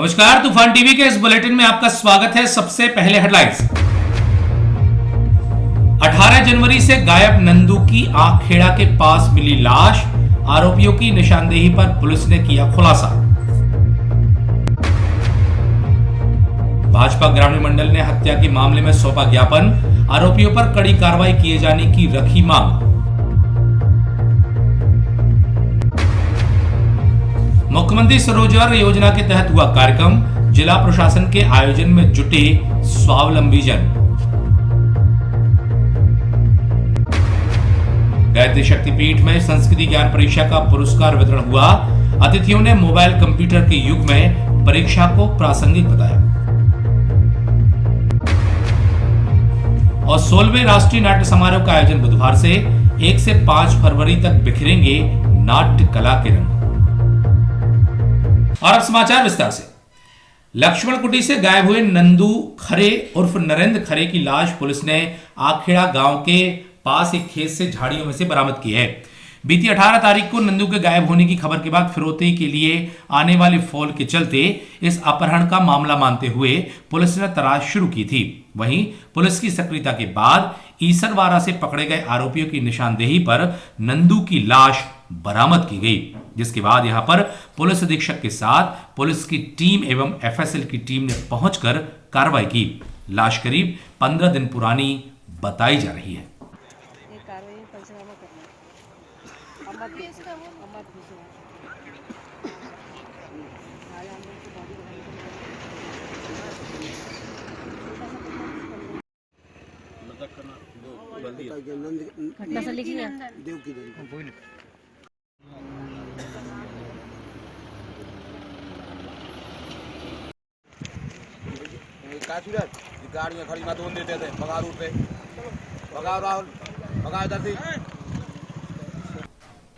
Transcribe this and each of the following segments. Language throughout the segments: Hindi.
नमस्कार, तूफान टीवी के इस बुलेटिन में आपका स्वागत है। सबसे पहले हेडलाइंस। 18 जनवरी से गायब नंदू की आखेड़ा के पास मिली लाश, आरोपियों की निशानदेही पर पुलिस ने किया खुलासा। भाजपा ग्रामीण मंडल ने हत्या के मामले में सौंपा ज्ञापन, आरोपियों पर कड़ी कार्रवाई किए जाने की रखी मांग। मुख्यमंत्री स्वरोजगार योजना के तहत हुआ कार्यक्रम, जिला प्रशासन के आयोजन में जुटे स्वावलंबी जन। गायत्री शक्तिपीठ में संस्कृति ज्ञान परीक्षा का पुरस्कार वितरण हुआ, अतिथियों ने मोबाइल कंप्यूटर के युग में परीक्षा को प्रासंगिक बताया। और 16वें राष्ट्रीय नाट्य समारोह का आयोजन बुधवार से 1 से 5 फरवरी तक बिखरेंगे नाट्य कला के रंग। और अब समाचार विस्तार से। लक्ष्मण कुटी से गायब हुए नंदू खरे उर्फ नरेंद्र खरे की लाश पुलिस ने आखेड़ा गांव के पास एक खेत से झाड़ियों में से बरामद की है। बीती 18 तारीख को नंदू के गायब होने की खबर के बाद फिरौती के लिए आने वाली फौल के चलते इस अपहरण का मामला मानते हुए पुलिस ने तलाश शुरू की थी। वहीं पुलिस की सक्रियता के बाद ईसरवाड़ा से पकड़े गए आरोपियों की निशानदेही पर नंदू की लाश बरामद की गई, जिसके बाद यहां पर पुलिस अधीक्षक के साथ पुलिस की टीम एवं एफएसएल की टीम ने पहुंचकर कार्रवाई की। लाश करीब 15 दिन पुरानी बताई जा रही है। घटना से लिखी है गाड़ियां खड़ी ना दोन देते थे, भगा रूट पे, भगा राहुल, भगा इधर से।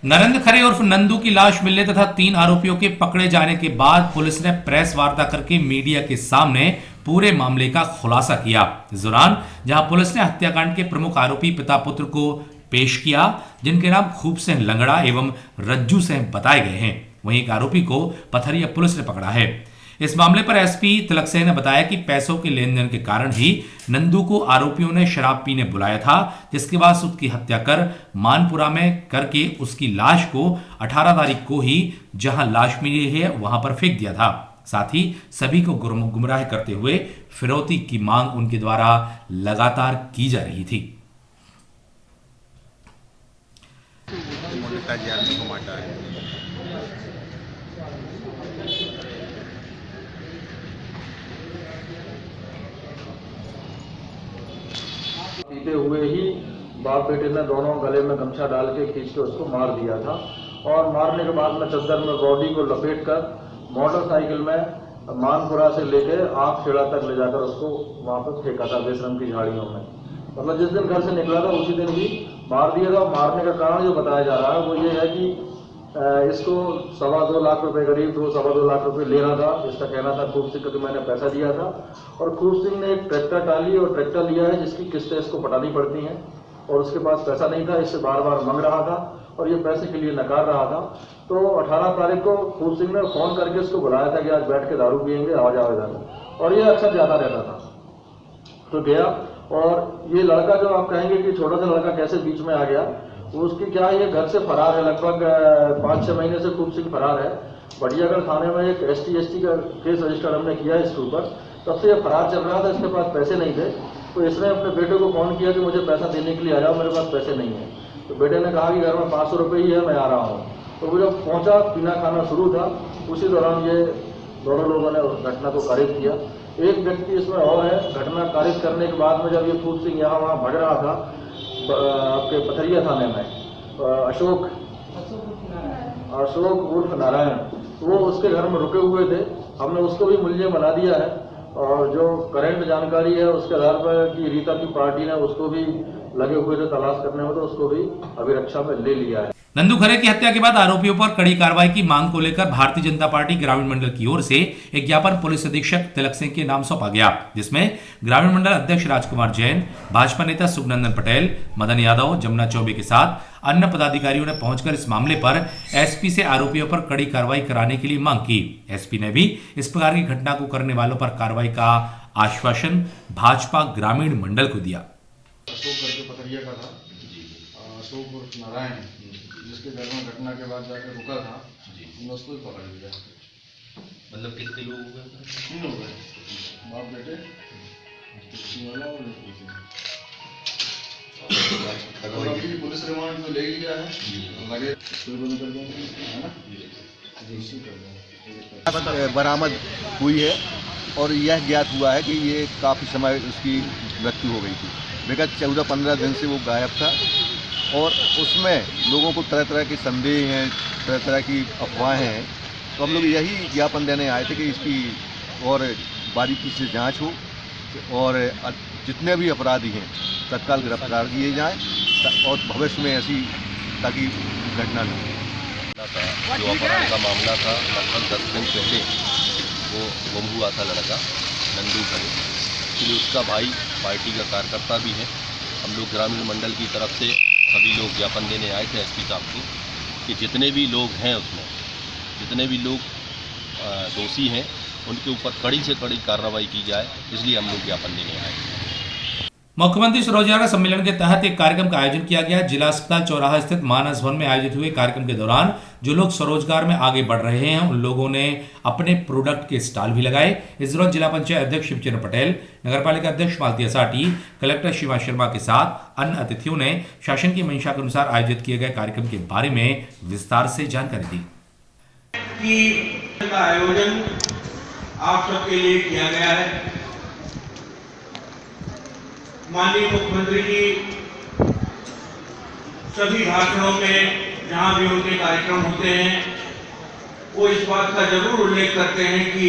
नरेंद्र खरे उर्फ नंदू की लाश मिलने तथा 3 आरोपियों के पकड़े जाने के बाद पुलिस ने प्रेस वार्ता करके मीडिया के सामने पूरे मामले का खुलासा किया। इस दौरान जहां पुलिस ने हत्याकांड के प्रमुख आरोपी पिता पुत्र को पेश किया, जिनके नाम खूब सिंह लंगड़ा एवं रज्जू सिंह बताए गए हैं, वहीं एक आरोपी को पथरिया पुलिस ने पकड़ा है। इस मामले पर एसपी तिलक सिंह ने बताया कि पैसों के लेन देन के कारण ही नंदू को आरोपियों ने शराब पीने बुलाया था, जिसके बाद उसकी हत्या कर मानपुरा में करके उसकी लाश को 18 तारीख को ही जहां लाश मिली है वहां पर फेंक दिया था। साथ ही सभी को गुमराह करते हुए फिरौती की मांग उनके द्वारा लगातार की जा रही थी। पीते हुए ही बाप बेटे ने दोनों गले में गमछा डाल के खींच के उसको मार दिया था और मारने के बाद में चद्दर में बॉडी को लपेट कर मोटरसाइकिल में मानपुरा से लेके आखेड़ा तक ले जाकर उसको वहां पर फेंका था बेशरम की झाड़ियों में। मतलब जिस दिन घर से निकला था उसी दिन ही मार दिया था। मारने का कारण जो बताया जा रहा है वो ये है कि इसको 2.25 लाख रुपए करीब 2-2.25 लाख रुपए लेना था। इसका कहना था खूब सिंह को मैंने पैसा दिया था और खूब सिंह ने एक ट्रैक्टर टाली और ट्रैक्टर लिया है जिसकी किस्तें इसको पटानी पड़ती हैं और उसके पास पैसा नहीं था। इससे बार बार मांग रहा था और ये पैसे के लिए नकार रहा था। तो 18 तारीख को खूब सिंह ने फोन करके इसको बुलाया था कि आज बैठ के दारू पियेंगे, आ जाओ इधर, और ये अक्सर जाता रहता था। तो गया और ये लड़का जो आप कहेंगे कि छोटा सा लड़का कैसे बीच में आ गया, उसकी क्या है, ये घर से फरार है। लगभग 5-6 महीने से खूब सिंह फरार है। बढ़ियागढ़ थाने में एक ST का केस रजिस्टर हमने किया है इसके ऊपर। तब से ये फरार चल रहा था, इसके पास पैसे नहीं थे। तो इसने अपने बेटे को फोन किया कि मुझे पैसा देने के लिए आ जाओ, मेरे पास पैसे नहीं है। तो बेटे ने कहा कि घर में 500 रुपये ही है, मैं आ रहा हूँ। तो वो जब पहुँचा, पीना खाना शुरू था, उसी दौरान ये दोनों लोगों ने घटना को कारित किया। एक व्यक्ति इसमें और है। घटना कारित करने के बाद में जब ये खूब सिंह यहाँ वहाँ भग रहा था आपके पथरिया थाने में, अशोक उर्फ नारायण, वो उसके घर में रुके हुए थे। हमने उसको भी मुलजिम बना दिया है और जो करंट जानकारी है उसके आधार पर कि रीता की पार्टी ने उसको भी लगे हुए थे तलाश करने में, तो उसको भी अभिरक्षा में ले लिया है। नंदू खरे की हत्या के बाद आरोपियों पर कड़ी कार्रवाई की मांग को लेकर भारतीय जनता पार्टी ग्रामीण मंडल की ओर से एक ज्ञापन पुलिस अधीक्षक तिलक सिंह के नाम सौंपा गया, जिसमें ग्रामीण मंडल अध्यक्ष राजकुमार जैन, भाजपा नेता सुखनंदन पटेल, मदन यादव, जमुना चौबे के साथ अन्य पदाधिकारियों ने पहुंचकर इस मामले पर एसपी से आरोपियों पर कड़ी कार्रवाई कराने के लिए मांग की। एसपी ने भी इस प्रकार की घटना को करने वालों पर कार्रवाई का आश्वासन भाजपा ग्रामीण मंडल को दिया। अशोक करके पथरिया का था, अशोक उर्फ नारायण, जिसके घर में घटना के बाद जाकर रुका था, हमने उसको ही पकड़ लिया। मतलब कितने लोग हो गए? 3 हो गए, बाप बेटे, किसी वाला और लड़की। और अभी पुलिस रिमांड में ले लिया है, लगे कोई बंद कर देंगे, है ना, रजिस्ट्री कर देंगे। बरामद हुई है और यह ज्ञात हुआ है कि ये काफ़ी समय उसकी मृत्यु हो गई थी। विगत 14-15 दिन से वो गायब था और उसमें लोगों को तरह तरह के संदेह हैं, तरह तरह की अफवाहें हैं। तो हम लोग यही ज्ञापन देने आए थे कि इसकी और बारीकी से जांच हो और जितने भी अपराधी हैं तत्काल गिरफ्तार किए जाएं और भविष्य में ऐसी ताकि घटना न हो। जो अपहरण का मामला था, लगभग 10 दिन पहले वो गुम हुआ था लड़का नंदू खरे। इसलिए उसका भाई पार्टी का कार्यकर्ता भी है। हम लोग ग्रामीण मंडल की तरफ से सभी लोग ज्ञापन देने आए थे एसपी साहब को कि जितने भी लोग हैं उसमें, जितने भी लोग दोषी हैं उनके ऊपर कड़ी से कड़ी कार्रवाई की जाए, इसलिए हम लोग ज्ञापन देने आए हैं। मुख्यमंत्री स्वरोजगार सम्मेलन के तहत एक कार्यक्रम का आयोजन किया गया। जिला अस्पताल चौराहा स्थित मानस भवन में आयोजित हुए कार्यक्रम के दौरान जो लोग स्वरोजगार में आगे बढ़ रहे हैं उन लोगों ने अपने प्रोडक्ट के स्टॉल भी लगाए। इस दौरान जिला पंचायत अध्यक्ष शिवचंद्र पटेल, नगरपालिका अध्यक्ष मालती असाटी, कलेक्टर शिवा शर्मा के साथ अन्य अतिथियों ने शासन की मंशा के अनुसार आयोजित किए गए कार्यक्रम के बारे में विस्तार से जानकारी दी। आयोजन आप सबके लिए किया गया है। माननीय मुख्यमंत्री जी सभी भाषणों में जहां भी उनके कार्यक्रम होते हैं वो इस बात का जरूर उल्लेख करते हैं कि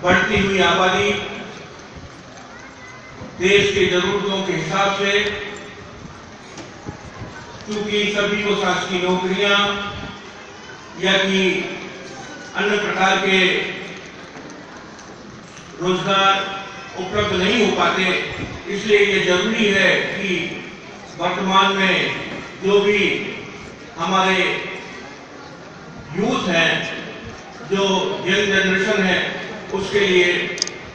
बढ़ती हुई आबादी, देश की जरूरतों के हिसाब से, क्योंकि सभी को शासकीय नौकरियां या कि अन्य प्रकार के रोजगार उपलब्ध नहीं हो पाते, इसलिए ये जरूरी है कि वर्तमान में जो भी हमारे यूथ हैं, जो यंग जनरेशन है, उसके लिए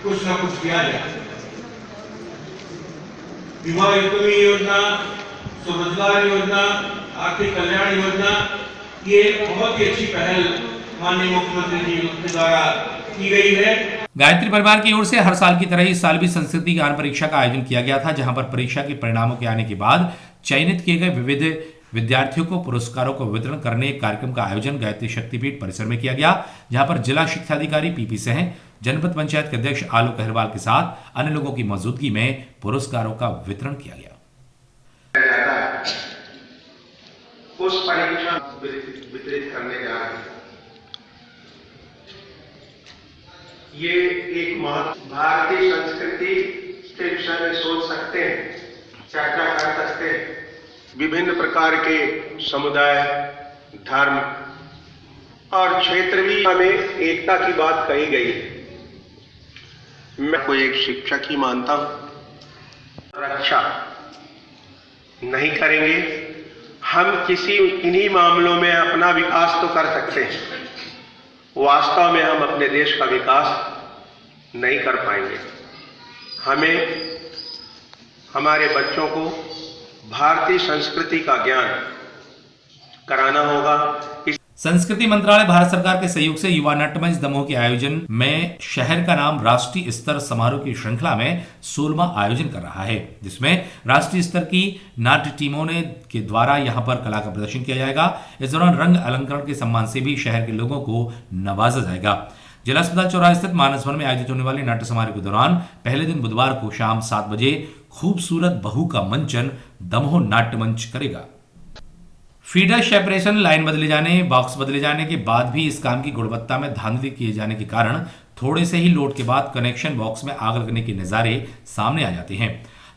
कुछ ना कुछ किया जाए। विवाह योजना, स्वरोजगार योजना, आर्थिक कल्याण योजना, ये बहुत ही अच्छी पहल माननीय मुख्यमंत्री जी के द्वारा की गई है। गायत्री परिवार की ओर से हर साल की तरह इस साल भी संस्कृति ज्ञान परीक्षा का आयोजन किया गया था, जहां पर परीक्षा के परिणामों के आने के बाद चयनित किए गए विविध विद्यार्थियों को पुरस्कारों को वितरण करने एक कार्यक्रम का आयोजन गायत्री शक्तिपीठ परिसर में किया गया, जहां पर जिला शिक्षा अधिकारी पीपी सिंह, जनपद पंचायत के अध्यक्ष आलोक अहिरवाल के साथ अन्य लोगों की मौजूदगी में पुरस्कारों का वितरण किया गया। उस परीक्षा वितरित करने जा रहे हैं। ये एक भारतीय संस्कृति के विषय में सोच सकते हैं, चर्चा कर सकते हैं। विभिन्न प्रकार के समुदाय, धर्म और क्षेत्र भी हमें एकता की बात कही गई है। मैं को एक शिक्षक ही मानता हूं। रक्षा नहीं करेंगे हम किसी इन्हीं मामलों में अपना विकास तो कर सकते हैं, वास्तव में हम अपने देश का विकास नहीं कर पाएंगे। हमें हमारे बच्चों को भारतीय संस्कृति का ज्ञान कराना होगा। संस्कृति मंत्रालय भारत सरकार के सहयोग से युवा नाट्यमंच दमोह के आयोजन में शहर का नाम राष्ट्रीय स्तर समारोह की श्रृंखला में 16वां आयोजन कर रहा है, जिसमें राष्ट्रीय स्तर की नाट्य टीमों के द्वारा यहां पर कला का प्रदर्शन किया जाएगा। इस दौरान रंग अलंकरण के सम्मान से भी शहर के लोगों को नवाजा जाएगा। जिला अस्पताल चौराहा स्थित मानस भवन में आयोजित होने वाले नाट्य समारोह के दौरान पहले दिन बुधवार को शाम 7 बजे खूबसूरत बहू का मंचन दमोह नाट्य मंच करेगा। फीडर सेपरेशन लाइन बदले जाने, बॉक्स बदले जाने के बाद भी इस काम की गुणवत्ता में धांधली किए जाने के कारण थोड़े से ही लोड के बाद कनेक्शन बॉक्स में आग लगने के नजारे सामने आ जाते हैं।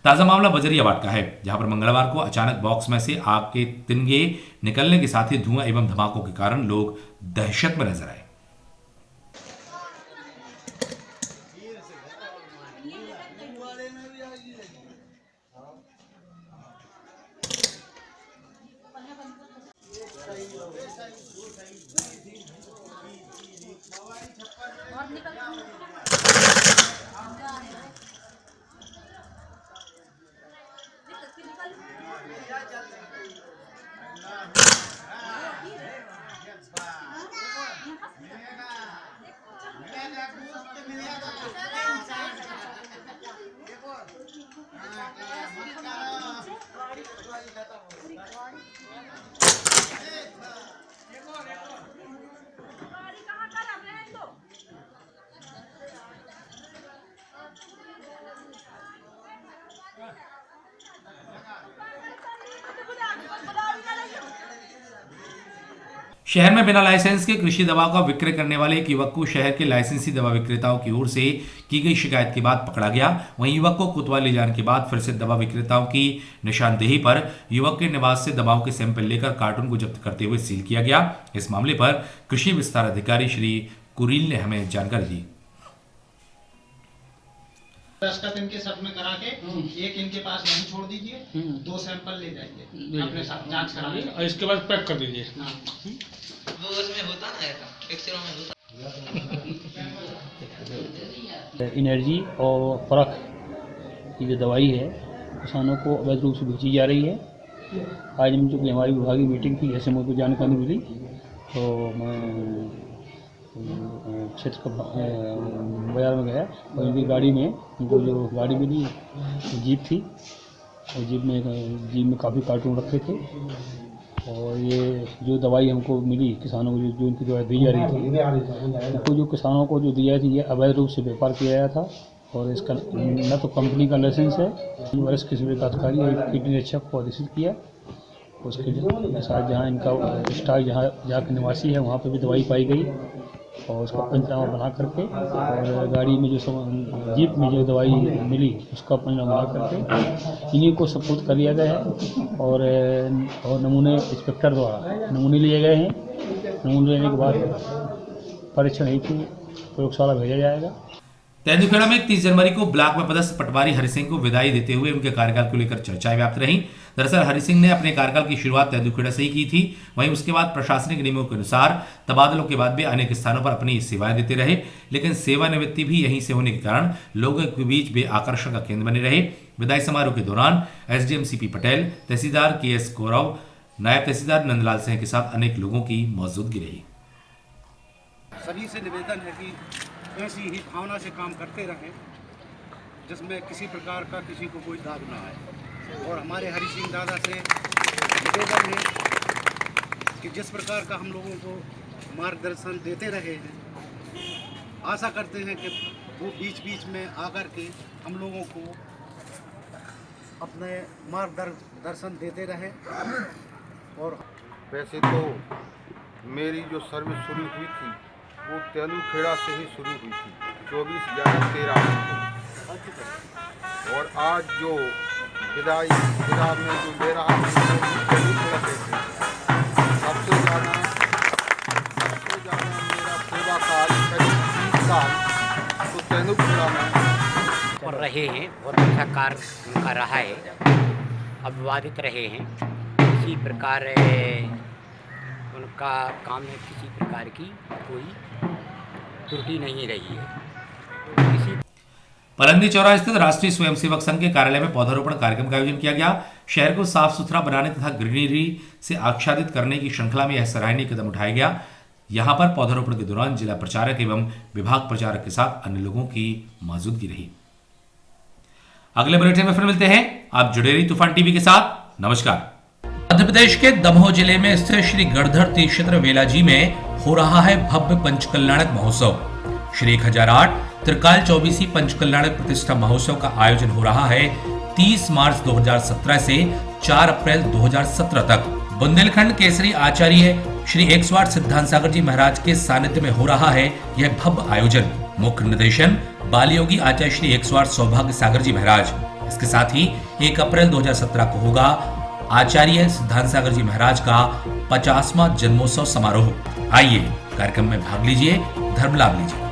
ताजा मामला बजरियाबाद का है, जहां पर मंगलवार को अचानक बॉक्स में से आग के तिनके निकलने के साथ ही धुआं एवं धमाकों के कारण लोग दहशत में नजर आए। शहर में बिना लाइसेंस के कृषि दवा का विक्रय करने वाले एक युवक को शहर के लाइसेंसी दवा विक्रेताओं की ओर से की गई शिकायत के बाद पकड़ा गया। वहीं युवक को कोतवाल ले जाने के बाद फिर से दवा विक्रेताओं की निशानदेही पर युवक के निवास से दवाओं के सैंपल लेकर कार्टून को जब्त करते हुए सील किया गया। इस मामले पर कृषि विस्तार अधिकारी श्री कुरील ने हमें जानकारी दी। 10 का इनके सब में करा के एक इनके पास नहीं छोड़ दीजिए, 2 सैंपल ले जाइए अपने साथ जांच कराइए और इसके बाद पैक कर दीजिए। वो उसमें होता ना ऐसा एक्सरे में होता। एनर्जी और फरक की जो दवाई है किसानों को अवैध रूप से बेची जा रही है। आज हम चूँकि हमारी विभागीय मीटिंग थी, ऐसे मुझे जानकारी मिली तो मैं क्षेत्र का बाजार में गया और इनकी गाड़ी में उनको जो गाड़ी मिली जीप थी और जीप में काफ़ी कार्टून रखे थे और ये जो दवाई हमको मिली किसानों को जो इनकी दवाई दी जा रही थी उनको जो किसानों को जो दी जा रही थी ये अवैध रूप से व्यापार किया गया था और इसका न तो कंपनी का लाइसेंस है, वरिष्ठ कृषि का अधिकारी और कीट निरीक्षक को आदेशित किया। उसके साथ जहाँ इनका स्टाफ जहाँ के निवासी है वहाँ पर भी दवाई पाई गई और उसका पंचनामा बना करके और गाड़ी में जो जीप में जो दवाई मिली उसका पंचनामा बना करके इन्हीं को सपोर्ट कर लिया गया है और नमूने इंस्पेक्टर द्वारा नमूने लिए गए हैं। नमूने लेने के बाद परीक्षण हेतु प्रयोगशाला भेजा जाएगा। तेंदुखेड़ा में 30 जनवरी को ब्लॉक में पदस्थ पटवारी हरि सिंह को विदाई देते हुए उनके कार्यकाल को लेकर चर्चाएं व्याप्त रहीं। दरअसल हरि सिंह ने अपने कार्यकाल की शुरुआत तेंदुखेड़ा से ही की थी। वहीं उसके बाद प्रशासनिक नियमों के अनुसार तबादलों के बाद भी अनेक स्थानों पर अपनी सेवाएं देते रहे, लेकिन सेवानिवृत्ति भी यहीं से होने के कारण लोगों के बीच वे आकर्षण का केंद्र बने रहे। विदाई समारोह के दौरान एसडीएम सीपी पटेल, तहसीलदार केएस गौरव, नायब तहसीलदार नंदलाल सिंह के साथ अनेक लोगों की मौजूदगी रही। सभी से निवेदन है कि ऐसी ही भावना से काम करते रहें जिसमें किसी प्रकार का किसी को कोई दाग ना आए। और हमारे हरि सिंह दादा से निवेदन है कि जिस प्रकार का हम लोगों को मार्गदर्शन देते रहे हैं, आशा करते हैं कि वो बीच बीच में आकर के हम लोगों को अपने मार्गदर्शन देते रहे। और वैसे तो मेरी जो सर्विस शुरू हुई थी वो तेंदुखेड़ा से ही शुरू हुई थी 24/11/13 और आज जो विदा में जो ले रहा हूँ तेंदुखेड़ा से सबसे ज़्यादा मेरा सेवा काल करीब 30 साल तो तेंदुखेड़ा में और रहे हैं। बहुत अच्छा कार्य उनका रहा है, अभिवादित रहे हैं। इसी प्रकार उनका काम में किसी प्रकार की कोई त्रुटि नहीं रही है। पलंदी चौराहा स्थित राष्ट्रीय स्वयंसेवक संघ के कार्यालय में पौधारोपण कार्यक्रम का आयोजन किया गया। शहर को साफ सुथरा बनाने तथा ग्रीनरी से आच्छादित करने की श्रृंखला में यह सराहनीय कदम उठाया गया। यहां पर पौधारोपण के दौरान जिला प्रचारक एवं विभाग प्रचारक के साथ अन्य लोगों की मौजूदगी रही। अगले बुलेटिन में फिर मिलते हैं। आप जुड़े रहिए तूफान टीवी के साथ। नमस्कार। मध्य प्रदेश के दमोह जिले में स्थित श्री गढ़धर तीर्थ क्षेत्र वेलाजी में हो रहा है भव्य पंचकल्याणक महोत्सव। श्री 1008 त्रिकाल 24वीं पंचकल्याणक प्रतिष्ठा महोत्सव का आयोजन हो रहा है 30 मार्च 2017 से 4 अप्रैल 2017 तक। बुंदेलखंड केसरी आचार्य श्री 108 सिद्धांत सागर जी महाराज के सानिध्य में हो रहा है यह भव्य आयोजन। मुख्य निर्देशन बाल योगी आचार्य श्री 108 सौभाग्य सागर जी महाराज। इसके साथ ही 1 अप्रैल 2017 को होगा आचार्य सिद्धांत सागर जी महाराज का 50वां जन्मोत्सव समारोह। आइए कार्यक्रम में भाग लीजिए, धर्म लाभ लीजिए।